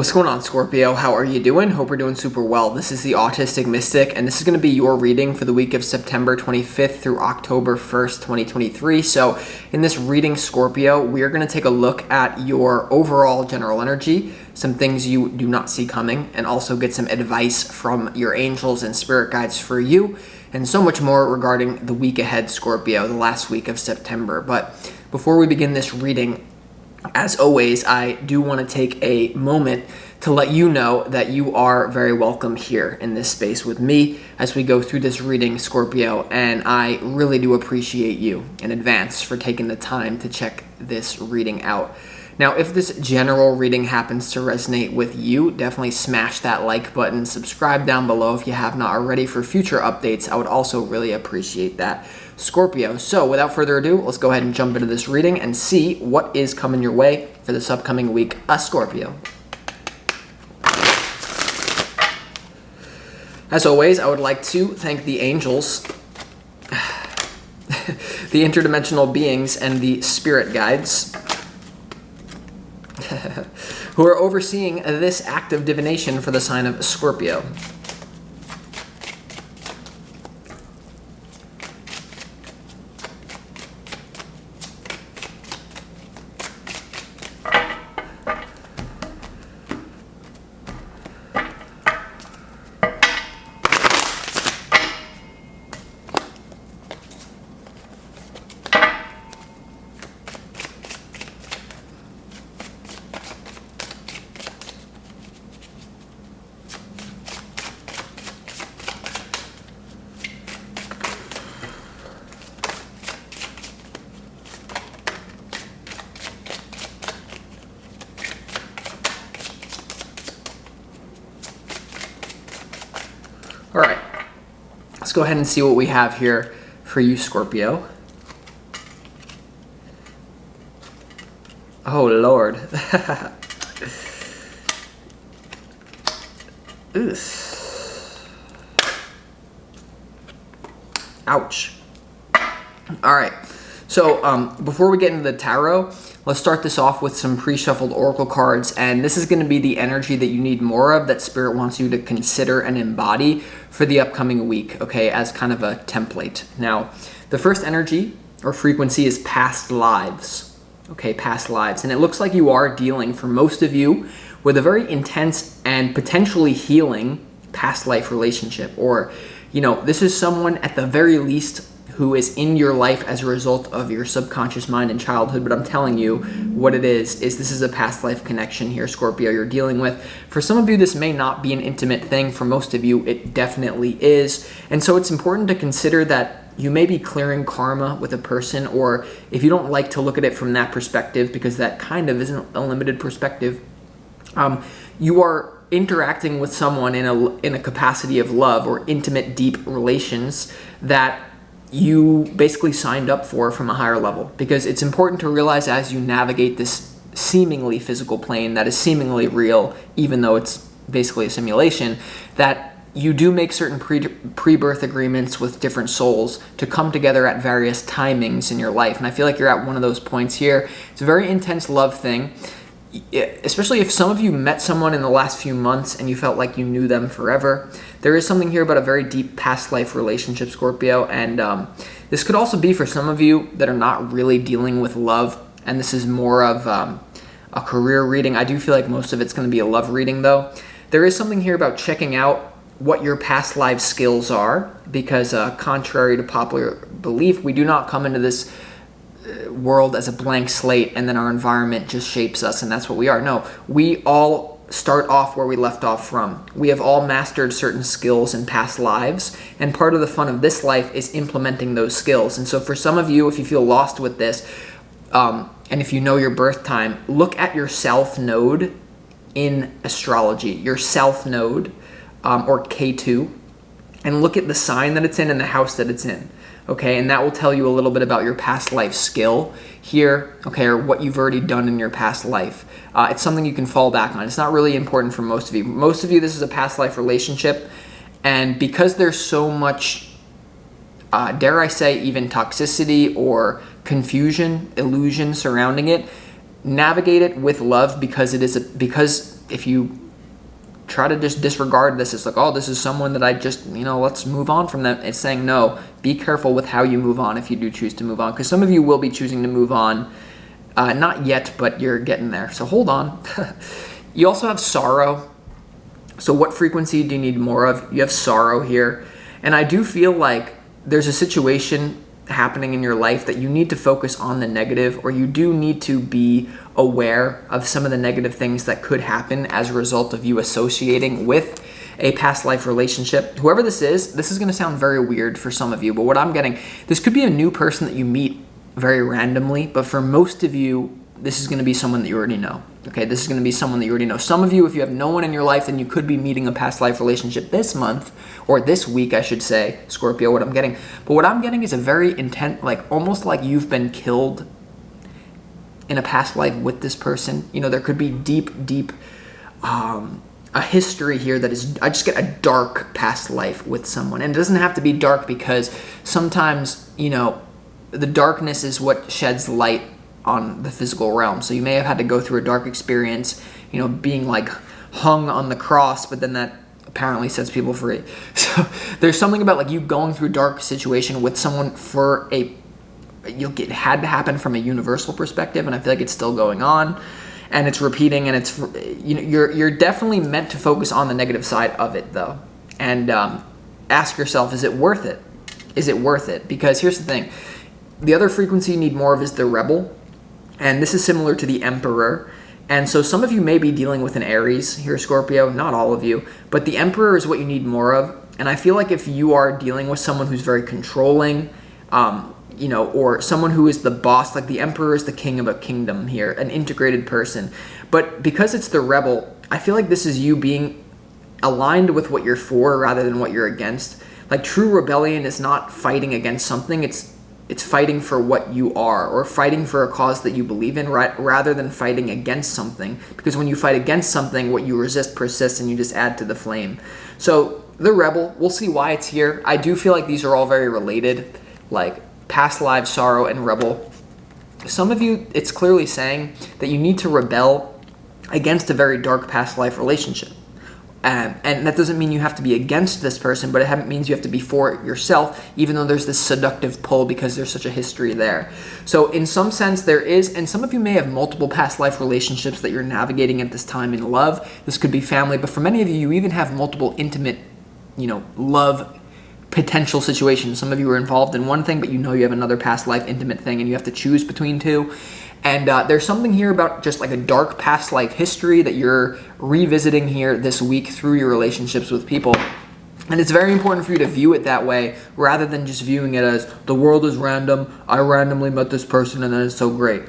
What's going on, Scorpio? How are you doing? Hope you're doing super well. This is the Autistic Mystic, and this is going to be your reading for the week of September 25th through October 1st, 2023. So in this reading, Scorpio, we are going to take a look at your overall general energy, some things you do not see coming, and also get some advice from your angels and spirit guides for you, and so much more regarding the week ahead, Scorpio, the last week of September. But before we begin this reading, as always, I do want to take a moment to let you know that you are very welcome here in this space with me as we go through this reading, Scorpio, and I really do appreciate you in advance for taking the time to check this reading out. Now, if this general reading happens to resonate with you, definitely smash that like button, subscribe down below if you have not already for future updates. I would also really appreciate that, Scorpio. So without further ado, let's go ahead and jump into this reading and see what is coming your way for this upcoming week, Scorpio. As always, I would like to thank the angels, the interdimensional beings, and the spirit guides who are overseeing this act of divination for the sign of Scorpio. All right, let's go ahead and see what we have here for you, Scorpio. Oh, Lord. Ouch. All right, so before we get into the tarot, let's start this off with some pre-shuffled oracle cards, and this is going to be the energy that you need more of, that Spirit wants you to consider and embody for the upcoming week, okay, as kind of a template. Now, the first energy or frequency is past lives, okay, past lives, and it looks like you are dealing, for most of you, with a very intense and potentially healing past life relationship, or, you know, this is someone at the very least who is in your life as a result of your subconscious mind in childhood. But I'm telling you what it is this is a past life connection here, Scorpio, you're dealing with. For some of you, this may not be an intimate thing. For most of you, it definitely is. And so it's important to consider that you may be clearing karma with a person, or if you don't like to look at it from that perspective, because that kind of isn't a limited perspective, you are interacting with someone in a capacity of love or intimate, deep relations that you basically signed up for from a higher level. Because it's important to realize, as you navigate this seemingly physical plane that is seemingly real, even though it's basically a simulation, that you do make certain pre-birth agreements with different souls to come together at various timings in your life. And I feel like you're at one of those points here. It's a very intense love thing, especially if some of you met someone in the last few months and you felt like you knew them forever. There is something here about a very deep past life relationship, Scorpio, and this could also be for some of you that are not really dealing with love, and this is more of a career reading. I do feel like most of it's going to be a love reading, though. There is something here about checking out what your past life skills are, because contrary to popular belief, we do not come into this world as a blank slate and then our environment just shapes us and that's what we are. No, we all start off where we left off from. We have all mastered certain skills in past lives, and part of the fun of this life is implementing those skills. And so for some of you, if you feel lost with this, and if you know your birth time, look at your south node in astrology, your south node, or K2, and look at the sign that it's in and the house that it's in. Okay, and that will tell you a little bit about your past life skill here, okay, or what you've already done in your past life. It's something you can fall back on. It's not really important for most of you. Most of you, this is a past life relationship, and because there's so much, dare I say, even toxicity or confusion, illusion surrounding it, navigate it with love, because it is because if you try to just disregard this, it's like, oh, this is someone that I just, let's move on from them. It's saying, no, be careful with how you move on if you do choose to move on, because some of you will be choosing to move on. Not yet, but you're getting there. So hold on. You also have sorrow. So what frequency do you need more of? You have sorrow here. And I do feel like there's a situation happening in your life that you need to focus on the negative, or you do need to be aware of some of the negative things that could happen as a result of you associating with a past life relationship. Whoever this is going to sound very weird for some of you, but what I'm getting, this could be a new person that you meet very randomly, but for most of you, this is going to be someone that you already know. Okay, this is going to be someone that you already know. Some of you, if you have no one in your life, then you could be meeting a past life relationship this month, or this week, I should say, Scorpio, what I'm getting. But what I'm getting is a very intense, like almost like you've been killed in a past life with this person. There could be deep, a history here that is, I just get a dark past life with someone. And it doesn't have to be dark, because sometimes, the darkness is what sheds light on the physical realm. So you may have had to go through a dark experience, being like hung on the cross, but then that apparently sets people free. So there's something about like you going through a dark situation with someone it had to happen from a universal perspective, and I feel like it's still going on and it's repeating, and it's, you're definitely meant to focus on the negative side of it though. And ask yourself, is it worth it? Is it worth it? Because here's the thing. The other frequency you need more of is the rebel. And this is similar to the Emperor. And so some of you may be dealing with an Aries here, Scorpio, not all of you, but the Emperor is what you need more of. And I feel like if you are dealing with someone who's very controlling, or someone who is the boss, like the Emperor is the king of a kingdom here, an integrated person. But because it's the rebel, I feel like this is you being aligned with what you're for rather than what you're against. Like true rebellion is not fighting against something, it's fighting for what you are, or fighting for a cause that you believe in, rather than fighting against something. Because when you fight against something, what you resist persists, and you just add to the flame. So the rebel, we'll see why it's here. I do feel like these are all very related, like past lives, sorrow, and rebel. Some of you, it's clearly saying that you need to rebel against a very dark past life relationship. And that doesn't mean you have to be against this person, but it means you have to be for it yourself, even though there's this seductive pull because there's such a history there. So in some sense there is, and some of you may have multiple past life relationships that you're navigating at this time in love. This could be family, but for many of you, you even have multiple intimate, love potential situations. Some of you are involved in one thing, but you have another past life intimate thing, and you have to choose between two. And there's something here about just like a dark past life history that you're revisiting here this week through your relationships with people. And it's very important for you to view it that way, rather than just viewing it as the world is random. I randomly met this person and then it's so great.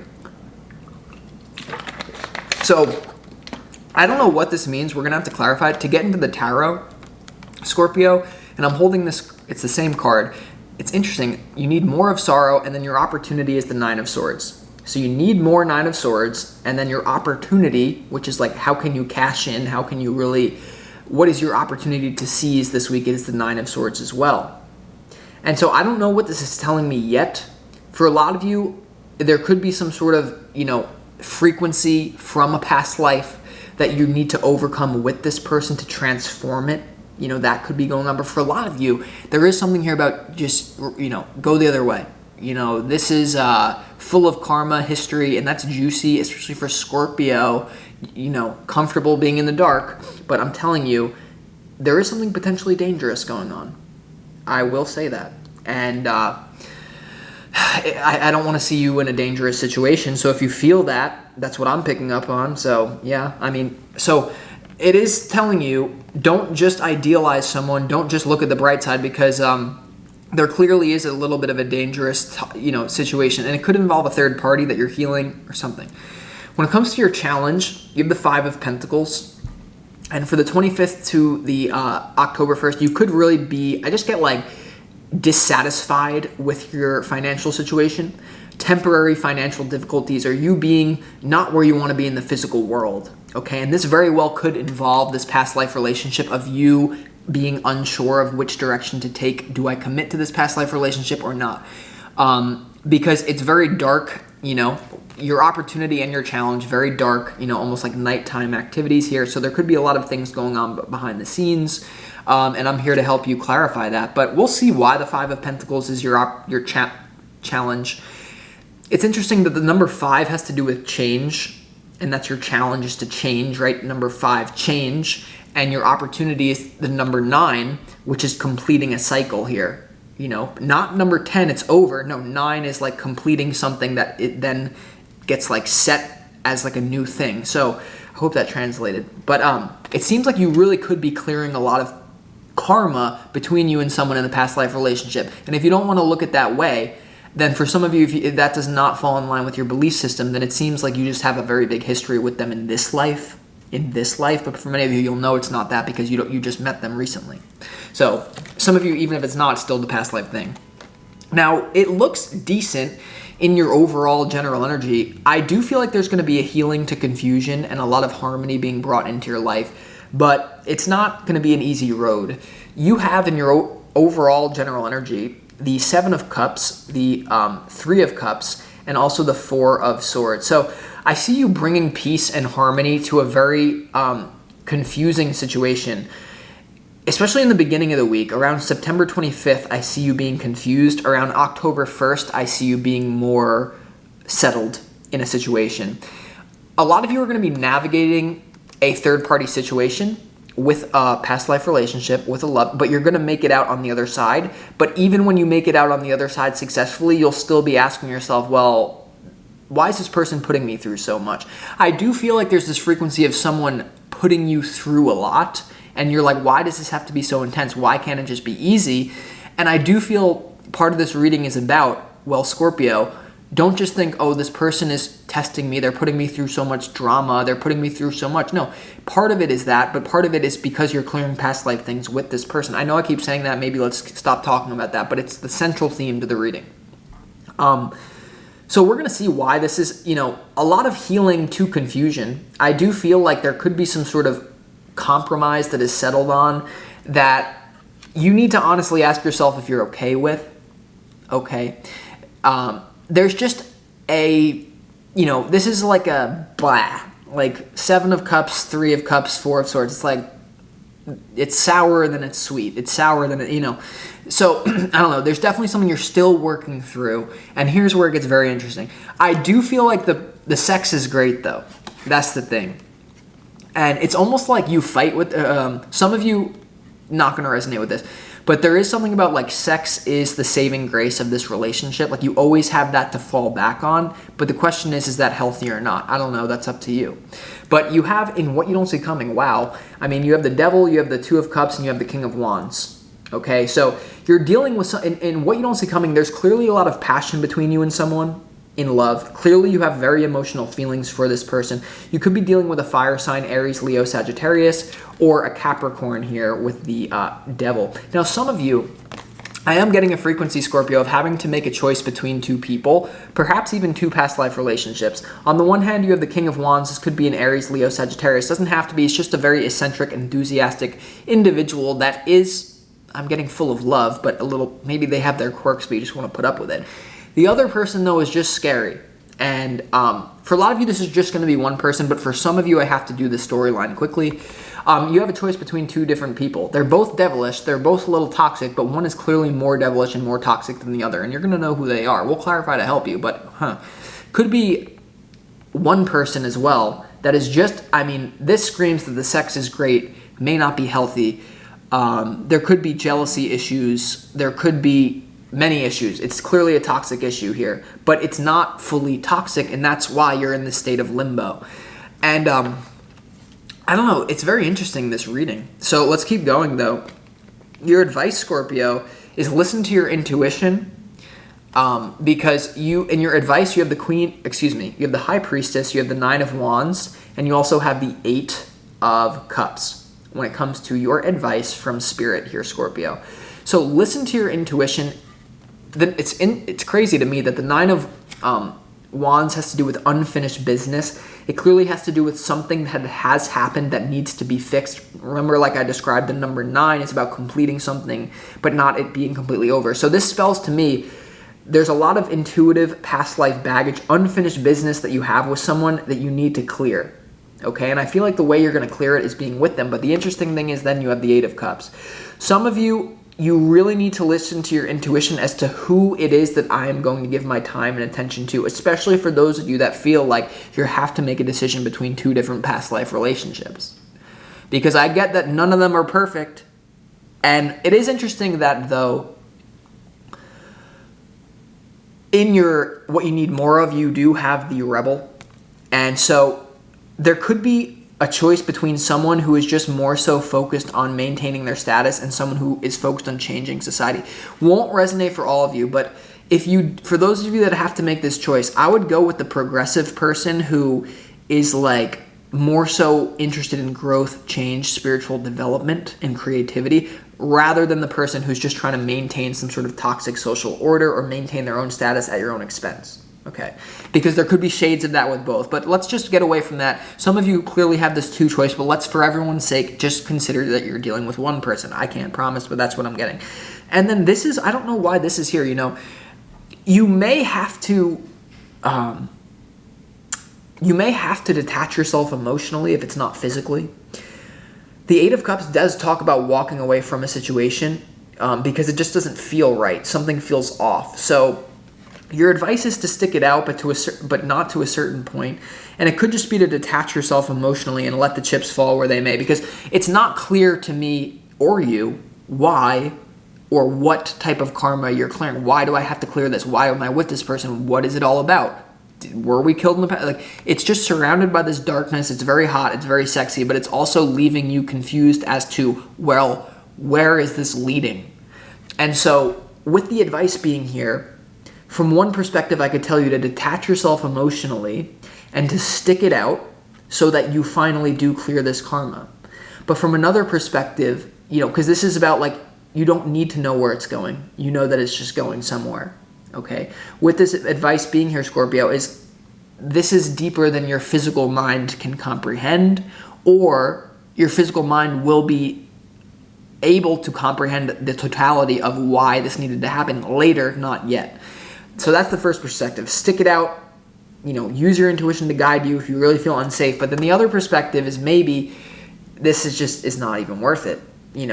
So I don't know what this means. We're going to have to clarify it. To get into the tarot, Scorpio, and I'm holding this, it's the same card. It's interesting. You need more of sorrow, and then your opportunity is the Nine of Swords. So you need more Nine of Swords, and then your opportunity, which is like, how can you cash in? How can you really, what is your opportunity to seize this week? It is the Nine of Swords as well. And so I don't know what this is telling me yet. For a lot of you, there could be some sort of, frequency from a past life that you need to overcome with this person to transform it. That could be going on. But for a lot of you, there is something here about just, go the other way. This is full of karma, history, and that's juicy, especially for Scorpio, comfortable being in the dark. But I'm telling you, there is something potentially dangerous going on. I will say that. And I don't want to see you in a dangerous situation. So if you feel that, that's what I'm picking up on. So, yeah, so it is telling you, don't just idealize someone. Don't just look at the bright side, because there clearly is a little bit of a dangerous, situation, and it could involve a third party that you're healing or something. When it comes to your challenge, you have the Five of Pentacles, and for the 25th to the October 1st, you could really be, I just get like dissatisfied with your financial situation, temporary financial difficulties, or you being not where you want to be in the physical world. Okay, and this very well could involve this past life relationship of you being unsure of which direction to take. Do I commit to this past life relationship or not? Because it's very dark you know, your opportunity and your challenge, very dark, you know, almost like nighttime activities here. So there could be a lot of things going on behind the scenes. And I'm here to help you clarify that. But we'll see why the Five of Pentacles is your challenge. It's interesting that the number 5 has to do with change. And that's your challenge, is to change, right? Number 5, change. And your opportunity is the number 9, which is completing a cycle here. You know, not number 10, it's over. No, 9 is like completing something that it then gets like set as like a new thing. So I hope that translated. But it seems like you really could be clearing a lot of karma between you and someone in the past life relationship. And if you don't want to look at that way, then for some of you, if that does not fall in line with your belief system, then it seems like you just have a very big history with them in this life. But for many of you, you'll know it's not that because you just met them recently. So some of you, even if it's not, it's still the past life thing. Now, it looks decent in your overall general energy. I do feel like there's going to be a healing to confusion and a lot of harmony being brought into your life, but it's not going to be an easy road. You have in your overall general energy the 7 of Cups, the 3 of Cups, and also the 4 of Swords. So I see you bringing peace and harmony to a very confusing situation, especially in the beginning of the week. Around September 25th, I see you being confused. Around October 1st, I see you being more settled in a situation. A lot of you are going to be navigating a third-party situation with a past life relationship, with a love, but you're going to make it out on the other side. But even when you make it out on the other side successfully, you'll still be asking yourself, well, why is this person putting me through so much? I do feel like there's this frequency of someone putting you through a lot, and you're like, why does this have to be so intense? Why can't it just be easy? And I do feel part of this reading is about, well, Scorpio, don't just think, oh, this person is testing me. They're putting me through so much drama. They're putting me through so much. No, part of it is that, but part of it is because you're clearing past life things with this person. I know I keep saying that. Maybe let's stop talking about that, but it's the central theme to the reading. So we're going to see why this is, you know, a lot of healing to confusion. I do feel like there could be some sort of compromise that is settled on that you need to honestly ask yourself if you're okay with. Okay. There's just a, you know, this is like a blah, like 7 of Cups, 3 of Cups, 4 of Swords. It's like, it's sour than it's sweet. It's sour than it, you know. So, I don't know. There's definitely something you're still working through. And here's where it gets very interesting. I do feel like the sex is great, though. That's the thing. And it's almost like you fight with, some of you not going to resonate with this, but there is something about like sex is the saving grace of this relationship. Like you always have that to fall back on. But the question is that healthy or not? I don't know. That's up to you. But you have in what you don't see coming. Wow. I mean, you have the Devil, you have the 2 of Cups, and you have the King of Wands. Okay. So you're dealing with in what you don't see coming. There's clearly a lot of passion between you and someone in love. Clearly you have very emotional feelings for this person. You could be dealing with a fire sign, Aries, Leo, Sagittarius, or a Capricorn here with the Devil. Now, some of you, I am getting a frequency, Scorpio, of having to make a choice between 2 people, perhaps even 2 past life relationships. On the one hand, you have the King of Wands. This could be an Aries, Leo, Sagittarius. Doesn't have to be. It's just a very eccentric, enthusiastic individual that is, I'm getting full of love, but a little, maybe they have their quirks, but you just want to put up with it. The other person, though, is just scary. And for a lot of you, this is just going to be one person. But for some of you, I have to do the storyline quickly. You have a choice between 2 different people. They're both devilish. They're both a little toxic. But one is clearly more devilish and more toxic than the other. And you're going to know who they are. We'll clarify to help you. But could be one person as well that is just, I mean, this screams that the sex is great, may not be healthy. There could be jealousy issues. There could be many issues. It's clearly a toxic issue here, but it's not fully toxic, and that's why you're in this state of limbo. And I don't know, it's very interesting, this reading. So let's keep going, though. Your advice, Scorpio, is listen to your intuition, because in your advice, you have you have the High Priestess, you have the 9 of Wands, and you also have the 8 of Cups when it comes to your advice from Spirit here, Scorpio. So listen to your intuition. It's crazy to me that the 9 of Wands has to do with unfinished business. It clearly has to do with something that has happened that needs to be fixed. Remember, like I described, the number 9 is about completing something, but not it being completely over. So this spells to me there's a lot of intuitive past life baggage, unfinished business that you have with someone that you need to clear. Okay, and I feel like the way you're going to clear it is being with them. But the interesting thing is then you have the Eight of Cups. Some of you really need to listen to your intuition as to who it is that I am going to give my time and attention to, especially for those of you that feel like you have to make a decision between two different past life relationships. Because I get that none of them are perfect. And it is interesting that, though, in your what you need more of, you do have the Rebel. And so there could be a choice between someone who is just more so focused on maintaining their status and someone who is focused on changing society. Won't resonate for all of you, but for those of you that have to make this choice, I would go with the progressive person who is like more so interested in growth, change, spiritual development, and creativity, rather than the person who's just trying to maintain some sort of toxic social order or maintain their own status at your own expense. Okay, because there could be shades of that with both, but let's just get away from that. Some of you clearly have this two choice, but let's, for everyone's sake, just consider that you're dealing with one person. I can't promise, but that's what I'm getting. And then this is, I don't know why this is here, you may have to detach yourself emotionally if it's not physically. The Eight of Cups does talk about walking away from a situation because it just doesn't feel right. Something feels off. So your advice is to stick it out, but not to a certain point. And it could just be to detach yourself emotionally and let the chips fall where they may, because it's not clear to me or you why or what type of karma you're clearing. Why do I have to clear this? Why am I with this person? What is it all about? Were we killed in the past? Like, it's just surrounded by this darkness. It's very hot. It's very sexy, but it's also leaving you confused as to, well, where is this leading? And so with the advice being here, from one perspective, I could tell you to detach yourself emotionally and to stick it out so that you finally do clear this karma. But from another perspective, because this is about like, you don't need to know where it's going. You know that it's just going somewhere. Okay? With this advice being here, Scorpio, this is deeper than your physical mind can comprehend, or your physical mind will be able to comprehend the totality of why this needed to happen later, not yet. So that's the first perspective. Stick it out, use your intuition to guide you if you really feel unsafe. But then the other perspective is maybe this is not even worth it.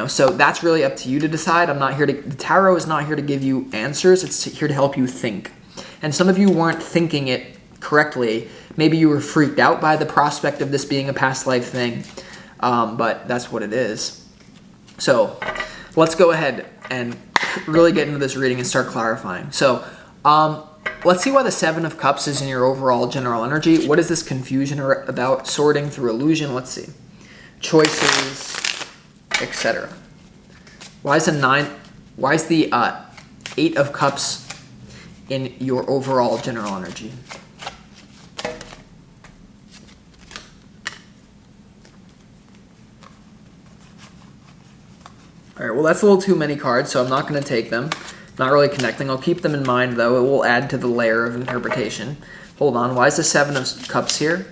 So that's really up to you to decide. The tarot is not here to give you answers. It's here to help you think. And some of you weren't thinking it correctly. Maybe you were freaked out by the prospect of this being a past life thing. But that's what it is. So let's go ahead and really get into this reading and start clarifying. So let's see why the Seven of Cups is in your overall general energy. What is this confusion about? Sorting through illusion. Let's see. Choices, etc. Why is the Eight of Cups in your overall general energy? All right, well, that's a little too many cards, so I'm not going to take them. Not really connecting. I'll keep them in mind, though. It will add to the layer of interpretation. Hold on. Why is the Seven of Cups here?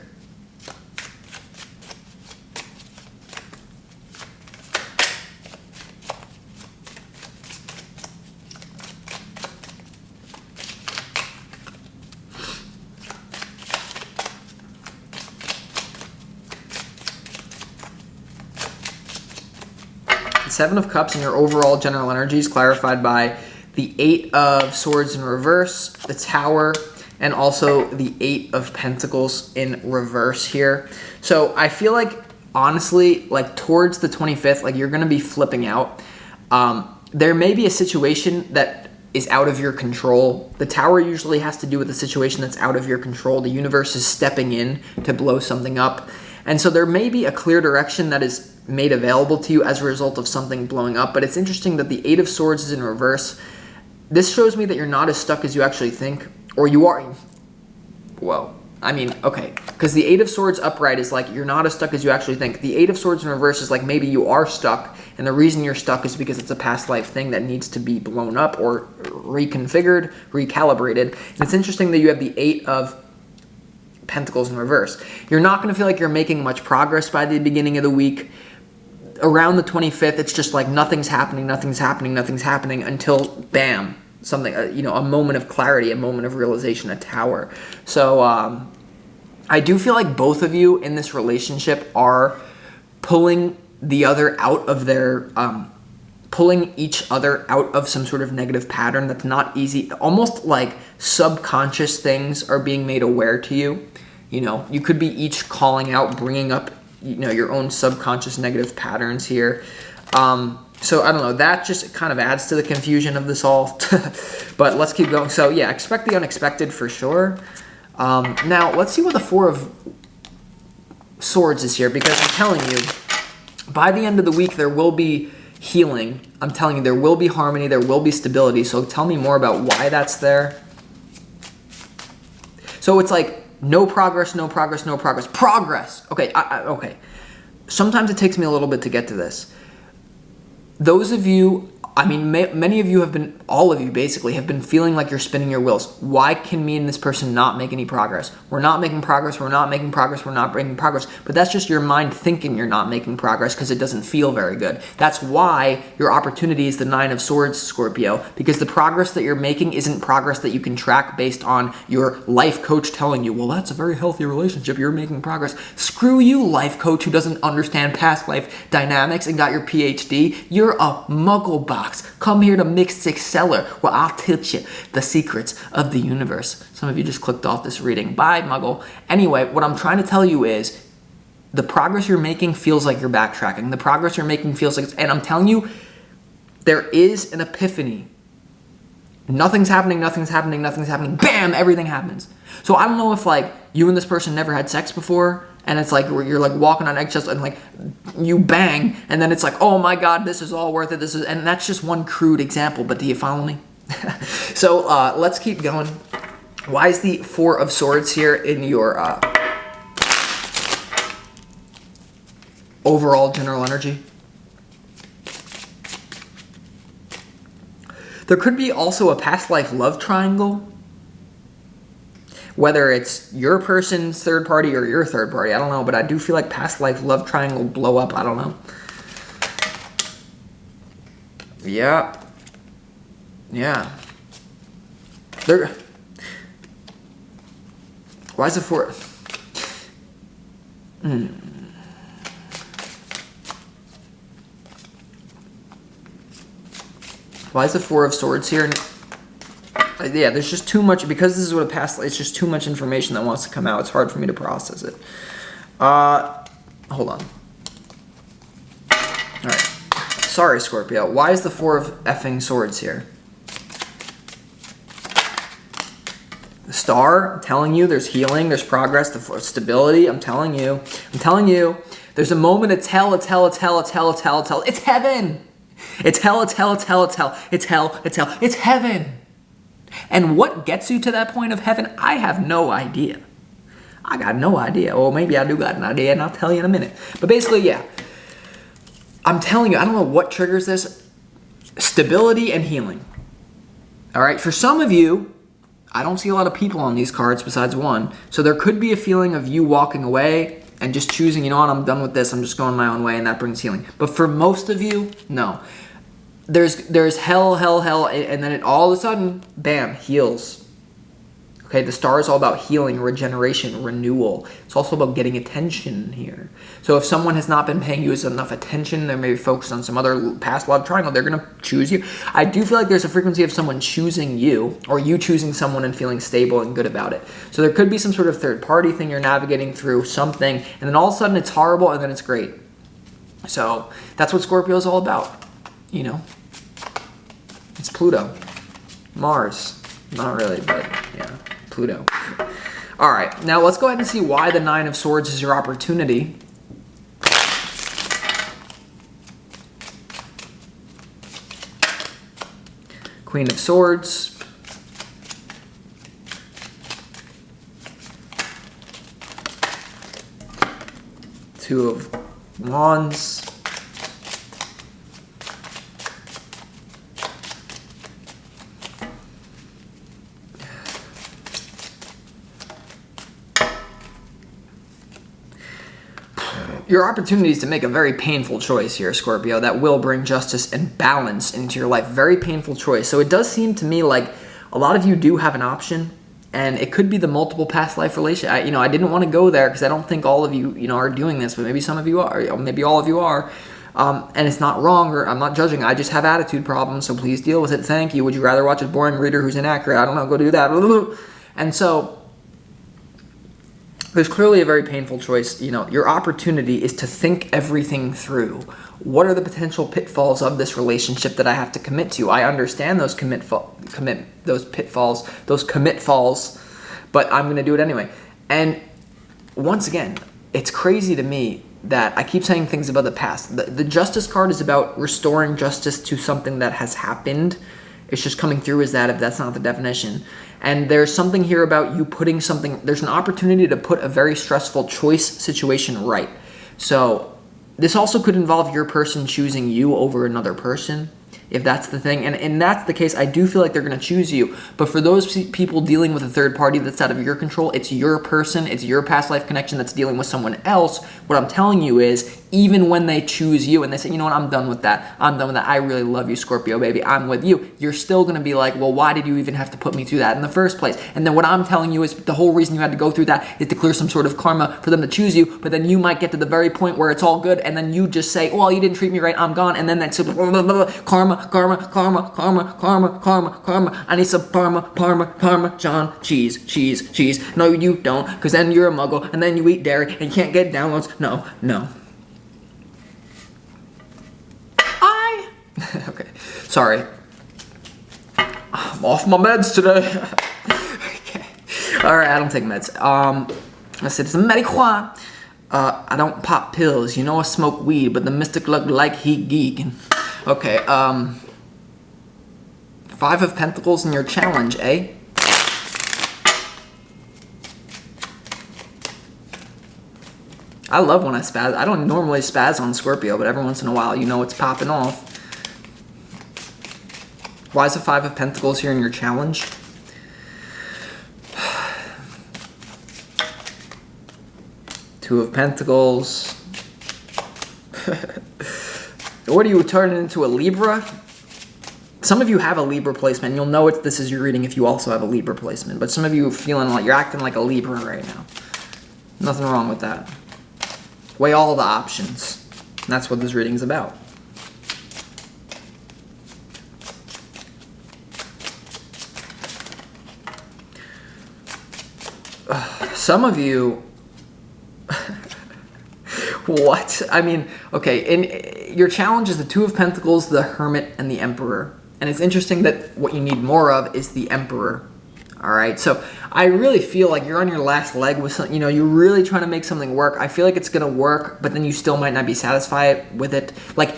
The Seven of Cups in your overall general energy is clarified by the Eight of Swords in reverse, the Tower, and also the Eight of Pentacles in reverse here. So I feel like, honestly, like towards the 25th, like you're going to be flipping out. There may be a situation that is out of your control. The Tower usually has to do with a situation that's out of your control. The universe is stepping in to blow something up. And so there may be a clear direction that is made available to you as a result of something blowing up. But it's interesting that the Eight of Swords is in reverse. This shows me that you're not as stuck as you actually think, or you are. Whoa. I mean, okay, because the Eight of Swords upright is like you're not as stuck as you actually think. The Eight of Swords in reverse is like maybe you are stuck, and the reason you're stuck is because it's a past life thing that needs to be blown up or reconfigured, recalibrated. And it's interesting that you have the Eight of Pentacles in reverse. You're not going to feel like you're making much progress by the beginning of the week. Around the 25th, it's just like nothing's happening until bam, something, a moment of clarity, a moment of realization, a tower. So I do feel like both of you in this relationship are pulling the other out of their, pulling each other out of some sort of negative pattern that's not easy. Almost like subconscious things are being made aware to you. You could be each calling out, bringing up, your own subconscious negative patterns here. So I don't know, that just kind of adds to the confusion of this all. But let's keep going. So yeah, expect the unexpected for sure. Now let's see what the Four of Swords is here, because I'm telling you, by the end of the week, there will be healing. I'm telling you, there will be harmony, there will be stability. So tell me more about why that's there. So it's like no progress, no progress, no progress. Progress. Okay, okay. Sometimes it takes me a little bit to get to this. Those of you, many of you have been, all of you basically, have been feeling like you're spinning your wheels. Why can me and this person not make any progress? We're not making progress, we're not making progress, we're not making progress. But that's just your mind thinking you're not making progress because it doesn't feel very good. That's why your opportunity is the Nine of Swords, Scorpio, because the progress that you're making isn't progress that you can track based on your life coach telling you, well, that's a very healthy relationship, you're making progress. Screw you, life coach who doesn't understand past life dynamics and got your PhD. You're a muggle box. Come here to Mystic Cellar where I'll teach you the secrets of the universe. Some of you just clicked off this reading. Bye, muggle. Anyway, what I'm trying to tell you is the progress you're making feels like you're backtracking. The progress you're making feels like, and I'm telling you, there is an epiphany. Nothing's happening, nothing's happening, nothing's happening. Bam, everything happens. So I don't know if like you and this person never had sex before, and it's like you're like walking on eggshells and like you bang, and then it's like, oh my God, this is all worth it. And that's just one crude example, but do you follow me? So let's keep going. Why is the Four of Swords here in your overall general energy? There could be also a past life love triangle. Whether it's your person's third party or your third party, I don't know. But I do feel like past life love triangle blow up. I don't know. Yeah. Yeah. There. Why is it Four? Why is the Four of Swords here? Yeah, there's just too much, because this is what a past, it's just too much information that wants to come out. It's hard for me to process it. Hold on. All right. Sorry, Scorpio. Why is the Four of effing Swords here? The Star, I'm telling you, there's healing, there's progress, there's stability. I'm telling you. There's a moment, it's hell, it's hell, it's hell, it's hell, it's hell, it's hell. It's heaven. It's hell, it's hell, it's hell, it's hell, it's hell, it's hell, it's heaven. And what gets you to that point of heaven, I have no idea. I got no idea. Or maybe I do got an idea, and I'll tell you in a minute. But basically, yeah. I'm telling you, I don't know what triggers this. Stability and healing. All right? For some of you, I don't see a lot of people on these cards besides one. So there could be a feeling of you walking away and just choosing, you know what, I'm done with this. I'm just going my own way, and that brings healing. But for most of you, no. There's hell, and then it all of a sudden, bam, heals. Okay, the Star is all about healing, regeneration, renewal. It's also about getting attention here. So if someone has not been paying you enough attention, they're maybe focused on some other past love triangle, they're going to choose you. I do feel like there's a frequency of someone choosing you, or you choosing someone and feeling stable and good about it. So there could be some sort of third party thing you're navigating through, something, and then all of a sudden it's horrible, and then it's great. So that's what Scorpio is all about, you know? It's Pluto. Mars. Not really, but yeah, Pluto. All right, now let's go ahead and see why the Nine of Swords is your opportunity. Queen of Swords. Two of Wands. your opportunity is to make a very painful choice here, Scorpio, that will bring justice and balance into your life. Very painful choice. So it does seem to me like a lot of you do have an option, and it could be the multiple past life relation. I didn't want to go there because I don't think all of you, are doing this, but maybe some of you are, maybe all of you are. And it's not wrong, or I'm not judging. I just have attitude problems, so please deal with it. Thank you. Would you rather watch a boring reader who's inaccurate? I don't know. Go do that. And so there's clearly a very painful choice. Your opportunity is to think everything through. What are the potential pitfalls of this relationship that I have to commit to? I understand those those pitfalls, those commit falls, but I'm going to do it anyway. And once again, it's crazy to me that I keep saying things about the past. The justice card is about restoring justice to something that has happened. It's just coming through as that, if that's not the definition. And there's something here about you putting something, there's an opportunity to put a very stressful choice situation right. So this also could involve your person choosing you over another person, if that's the thing. And that's the case, I do feel like they're going to choose you. But for those people dealing with a third party that's out of your control, it's your person, it's your past life connection that's dealing with someone else. What I'm telling you is, even when they choose you and they say, you know what, I'm done with that. I really love you, Scorpio, baby. I'm with you. You're still going to be like, well, why did you even have to put me through that in the first place? And then what I'm telling you is the whole reason you had to go through that is to clear some sort of karma for them to choose you. But then you might get to the very point where it's all good. And then you just say, well, you didn't treat me right. I'm gone. And then that's karma, karma, karma, karma, karma, karma, karma. I need some parma, John, cheese. No, you don't, because then you're a muggle, and then you eat dairy, and you can't get downloads. No. Okay, sorry. I'm off my meds today. Okay. All right, I don't take meds. I said it's a marijuana. I don't pop pills. I smoke weed, but the mystic look like he geeking. Okay, 5 of Pentacles in your challenge, eh? I love when I spaz. I don't normally spaz on Scorpio, but every once in a while, it's popping off. Why is the 5 of Pentacles here in your challenge? Two of Pentacles. What are you turning into, a Libra? Some of you have a Libra placement. You'll know this is your reading if you also have a Libra placement. But some of you are feeling like you're acting like a Libra right now. Nothing wrong with that. Weigh all the options. And that's what this reading is about. Some of you, what? I mean, okay, in your challenge is the 2 of Pentacles, the Hermit, and the Emperor. And it's interesting that what you need more of is the Emperor. All right, so I really feel like you're on your last leg with something, you're really trying to make something work. I feel like it's going to work, but then you still might not be satisfied with it. Like,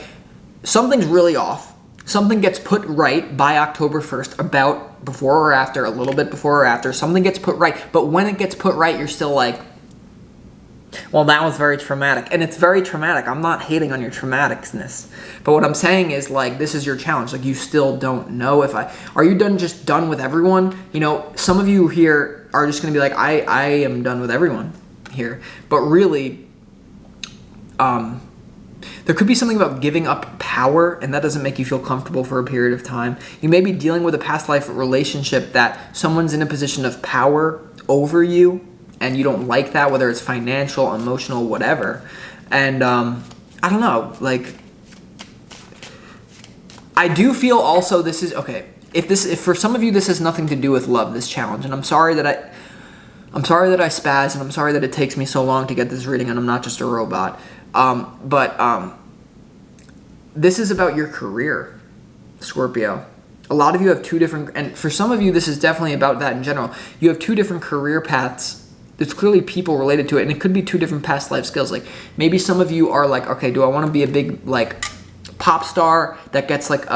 something's really off. Something gets put right by October 1st, about before or after, a little bit before or after. Something gets put right, but when it gets put right, you're still like, well, that was very traumatic. And it's very traumatic. I'm not hating on your traumaticness. But what I'm saying is, like, this is your challenge. Like, you still don't know are you just done with everyone? Some of you here are just going to be like, I am done with everyone here. But really, there could be something about giving up power, and that doesn't make you feel comfortable for a period of time. You may be dealing with a past life relationship that someone's in a position of power over you, and you don't like that, whether it's financial, emotional, whatever. And I don't know, like, I do feel also this is, okay, if for some of you this has nothing to do with love, this challenge, and I'm sorry that I spaz, and I'm sorry that it takes me so long to get this reading, and I'm not just a robot. But this is about your career, Scorpio. A lot of you have 2 different, and for some of you, this is definitely about that in general. You have 2 different career paths. There's clearly people related to it, and it could be 2 different past life skills. Like, maybe some of you are like, okay, do I want to be a big, like, pop star that gets like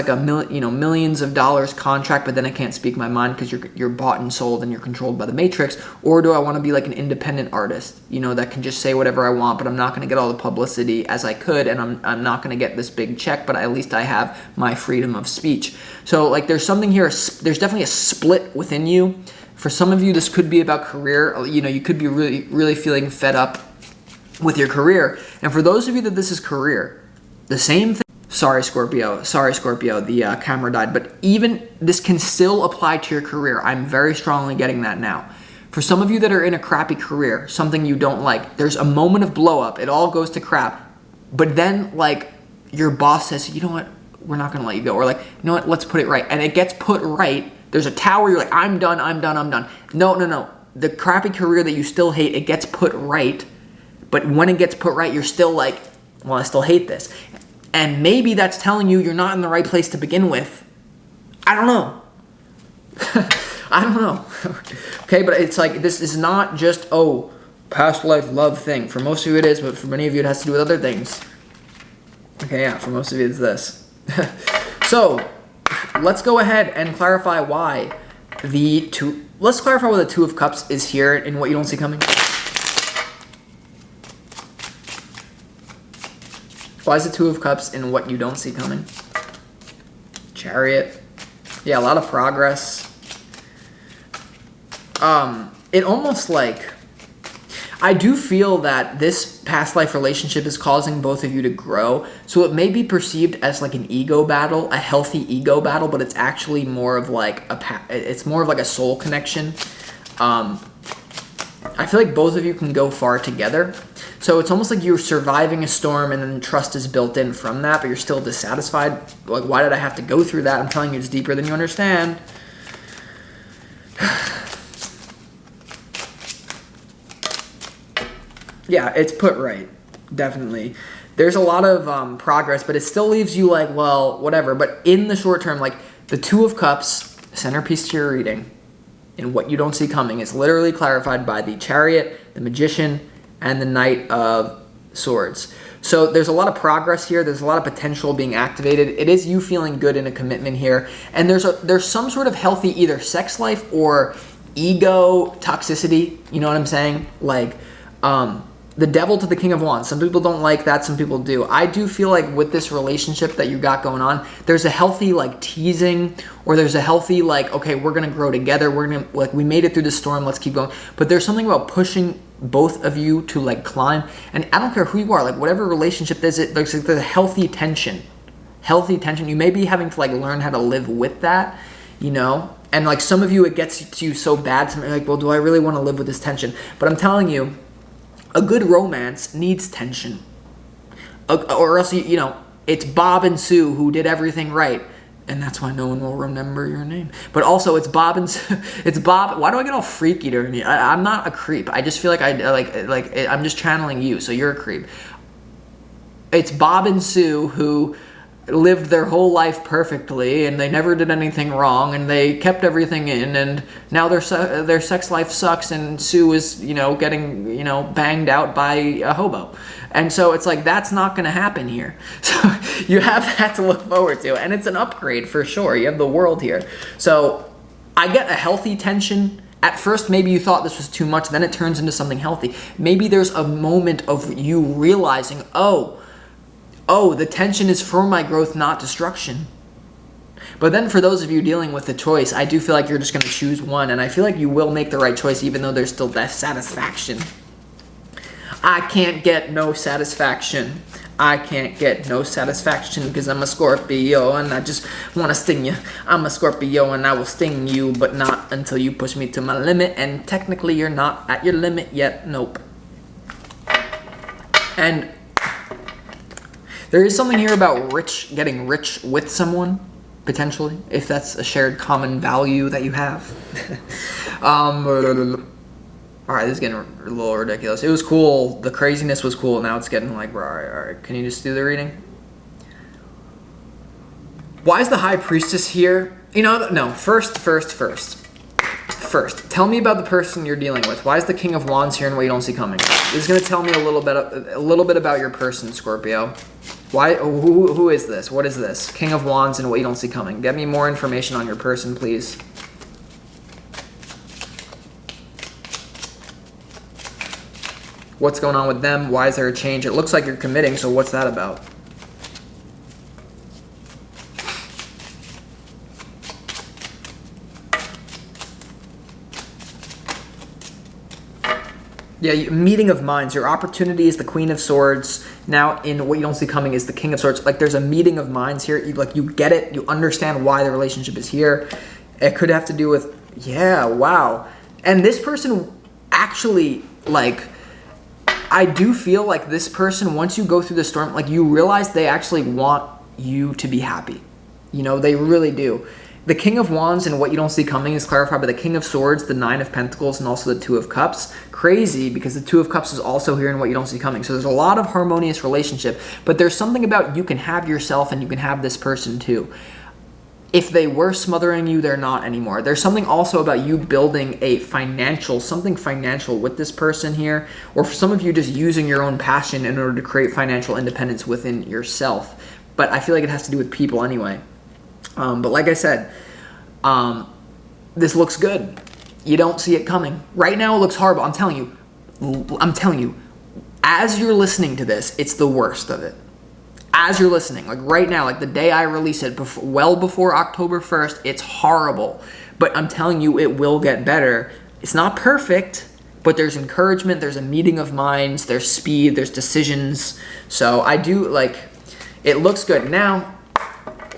millions of dollars contract, but then I can't speak my mind because you're bought and sold and you're controlled by the Matrix? Or do I want to be like an independent artist, that can just say whatever I want, but I'm not going to get all the publicity as I could, and I'm not going to get this big check, but at least I have my freedom of speech. So, like, there's something here, there's definitely a split within you. For some of you, this could be about career. You could be really, really feeling fed up with your career. And for those of you that this is career, the same thing. Sorry, Scorpio, the camera died. But even this can still apply to your career. I'm very strongly getting that now. For some of you that are in a crappy career, something you don't like, there's a moment of blow up. It all goes to crap. But then, like, your boss says, you know what, we're not going to let you go. Or like, you know what, let's put it right. And it gets put right. There's a tower, you're like, I'm done. No. The crappy career that you still hate, it gets put right. But when it gets put right, you're still like, well, I still hate this. And maybe that's telling you you're not in the right place to begin with. I don't know. Okay, but it's like, this is not just, oh, past life love thing. For most of you it is, but for many of you it has to do with other things. Okay, yeah, for most of you it's this. So, let's go ahead and clarify why let's clarify why the Two of Cups is here and what you don't see coming. Why is the Two of Cups in what you don't see coming? Chariot. Yeah, a lot of progress. It almost like, I do feel that this past life relationship is causing both of you to grow. So it may be perceived as like an ego battle, a healthy ego battle, but it's actually more of like a soul connection. I feel like both of you can go far together. So it's almost like you're surviving a storm and then trust is built in from that, but you're still dissatisfied. Like, why did I have to go through that? I'm telling you, it's deeper than you understand. Yeah, it's put right. Definitely. There's a lot of progress, but it still leaves you like, well, whatever. But in the short term, like the Two of Cups, centerpiece to your reading, and what you don't see coming is literally clarified by the Chariot, the Magician, and the Knight of Swords. So there's a lot of progress here. There's a lot of potential being activated. It is you feeling good in a commitment here. And there's some sort of healthy either sex life or ego toxicity. You know what I'm saying? Like, the Devil to the King of Wands. Some people don't like that. Some people do. I do feel like with this relationship that you got going on, there's a healthy like teasing, or there's a healthy like, okay, we're going to grow together. We're going to, like, we made it through the storm. Let's keep going. But there's something about pushing both of you to like climb. And I don't care who you are, like whatever relationship there's a healthy tension. Healthy tension. You may be having to like learn how to live with that, you know? And like some of you, it gets to you so bad. Some like, well, do I really want to live with this tension? But I'm telling you, a good romance needs tension. Or else, you know, it's Bob and Sue who did everything right. And that's why no one will remember your name. But also, it's Bob and Sue. It's Bob. Why do I get all freaky during you? I'm not a creep. I just feel like I'm just channeling you, so you're a creep. It's Bob and Sue who lived their whole life perfectly, and they never did anything wrong, and they kept everything in, and now their sex life sucks, and Sue is, you know, getting, you know, banged out by a hobo. And so it's like, that's not going to happen here. So you have that to look forward to, and it's an upgrade for sure. You have the world here. So I get a healthy tension. At first, maybe you thought this was too much, then it turns into something healthy. Maybe there's a moment of you realizing, oh, the tension is for my growth, not destruction. But then for those of you dealing with the choice, I do feel like you're just going to choose one. And I feel like you will make the right choice, even though there's still dissatisfaction. I can't get no satisfaction. I can't get no satisfaction because I'm a Scorpio and I just want to sting you. I'm a Scorpio and I will sting you, but not until you push me to my limit. And technically, you're not at your limit yet. Nope. And there is something here about getting rich with someone, potentially, if that's a shared common value that you have. All right, this is getting a little ridiculous. It was cool. The craziness was cool. Now it's getting like, all right. Can you just do the reading? Why is the High Priestess here? You know, no. First. Tell me about the person you're dealing with. Why is the King of Wands here and what you don't see coming? This is going to tell me a little bit about your person, Scorpio. Why? Who is this? What is this? King of Wands and what you don't see coming. Get me more information on your person, please. What's going on with them? Why is there a change? It looks like you're committing, so what's that about? Yeah, meeting of minds. Your opportunity is the Queen of Swords. Now, in what you don't see coming is the King of Swords. Like, there's a meeting of minds here. You get it. You understand why the relationship is here. It could have to do with, yeah, wow. And this person actually, like, I do feel like this person, once you go through the storm, like, you realize they actually want you to be happy. You know, they really do. The King of Wands and what you don't see coming is clarified by the King of Swords, the Nine of Pentacles, and also the Two of Cups. Crazy, because the Two of Cups is also here in what you don't see coming. So there's a lot of harmonious relationship, but there's something about you can have yourself and you can have this person too. If they were smothering you, they're not anymore. There's something also about you building something financial with this person here, or for some of you just using your own passion in order to create financial independence within yourself. But I feel like it has to do with people anyway. But like I said, this looks good. You don't see it coming. Right now it looks horrible. I'm telling you, as you're listening to this, it's the worst of it. As you're listening, like right now, like the day I release it, well before October 1st, it's horrible. But I'm telling you, it will get better. It's not perfect, but there's encouragement, there's a meeting of minds, there's speed, there's decisions. So I do, like, it looks good. Now,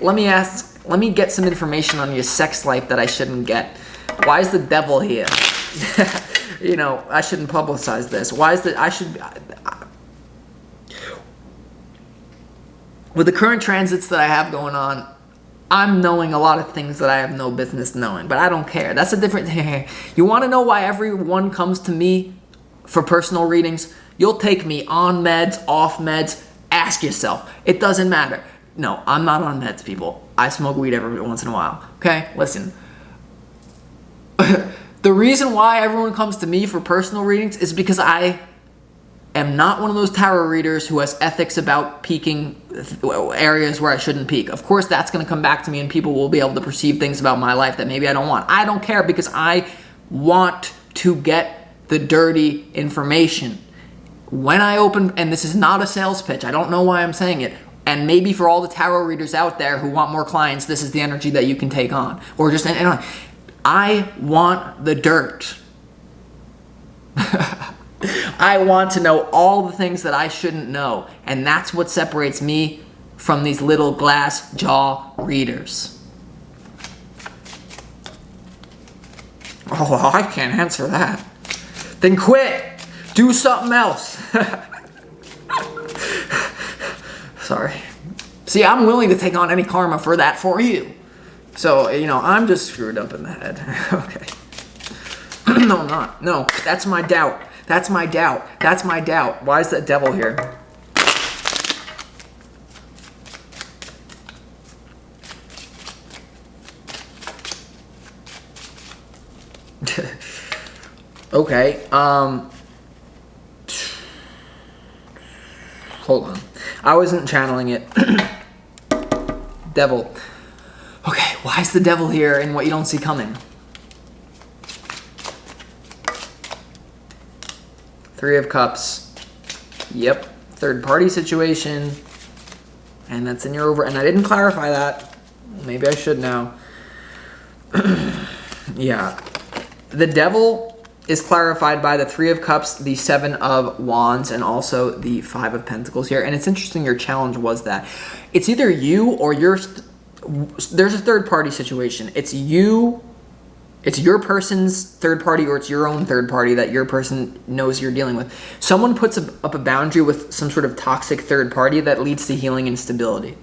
let me get some information on your sex life that I shouldn't get. Why is the Devil here? You know, I shouldn't publicize this. With the current transits that I have going on, I'm knowing a lot of things that I have no business knowing, but I don't care. That's a different thing. You want to know why everyone comes to me for personal readings? You'll take me on meds, off meds. Ask yourself. It doesn't matter. No, I'm not on meds, people. I smoke weed every once in a while. Okay? Listen. The reason why everyone comes to me for personal readings is because I am not one of those tarot readers who has ethics about peeking areas where I shouldn't peek. Of course, that's going to come back to me and people will be able to perceive things about my life that maybe I don't want. I don't care because I want to get the dirty information. When I open, and this is not a sales pitch, I don't know why I'm saying it, and maybe for all the tarot readers out there who want more clients, this is the energy that you can take on. Or just, I want the dirt. I want to know all the things that I shouldn't know. And that's what separates me from these little glass jaw readers. Oh, I can't answer that. Then quit. Do something else. Sorry. See, I'm willing to take on any karma for that for you. So, you know, I'm just screwed up in the head. Okay. No, I'm not. No, that's my doubt. That's my doubt. That's my doubt. Why is that Devil here? Okay. Hold on. I wasn't channeling it. Devil. Okay, why is the Devil here in what you don't see coming? Three of Cups. Yep. Third party situation. And that's in your and I didn't clarify that. Maybe I should now. Yeah. The Devil is clarified by the Three of Cups, the Seven of Wands, and also the Five of Pentacles here. And it's interesting your challenge was that. It's either you or there's a third party situation. It's you. It's your person's third party or it's your own third party that your person knows you're dealing with. Someone puts up a boundary with some sort of toxic third party that leads to healing and stability.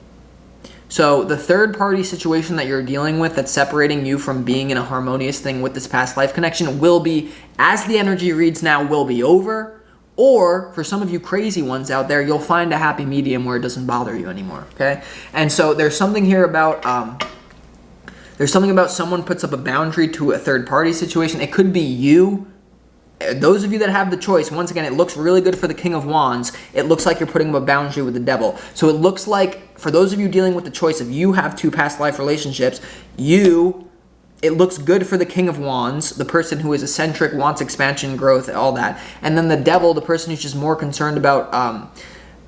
So the third party situation that you're dealing with that's separating you from being in a harmonious thing with this past life connection will be, as the energy reads now, will be over. Or for some of you crazy ones out there, you'll find a happy medium where it doesn't bother you anymore. Okay? And so there's something here about... There's something about someone puts up a boundary to a third party situation. It could be you. Those of you that have the choice, once again, it looks really good for the King of Wands. It looks like you're putting up a boundary with the Devil. So it looks like, for those of you dealing with the choice of you have two past life relationships, it looks good for the King of Wands, the person who is eccentric, wants expansion, growth, all that. And then the Devil, the person who's just more concerned about,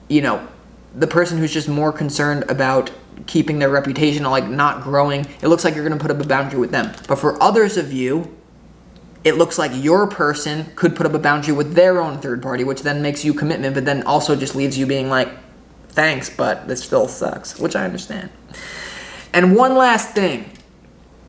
the person who's just more concerned about keeping their reputation, like not growing. It looks like you're going to put up a boundary with them. But for others of you, it looks like your person could put up a boundary with their own third party, which then makes you commitment, but then also just leaves you being like, thanks, but this still sucks, which I understand. And one last thing.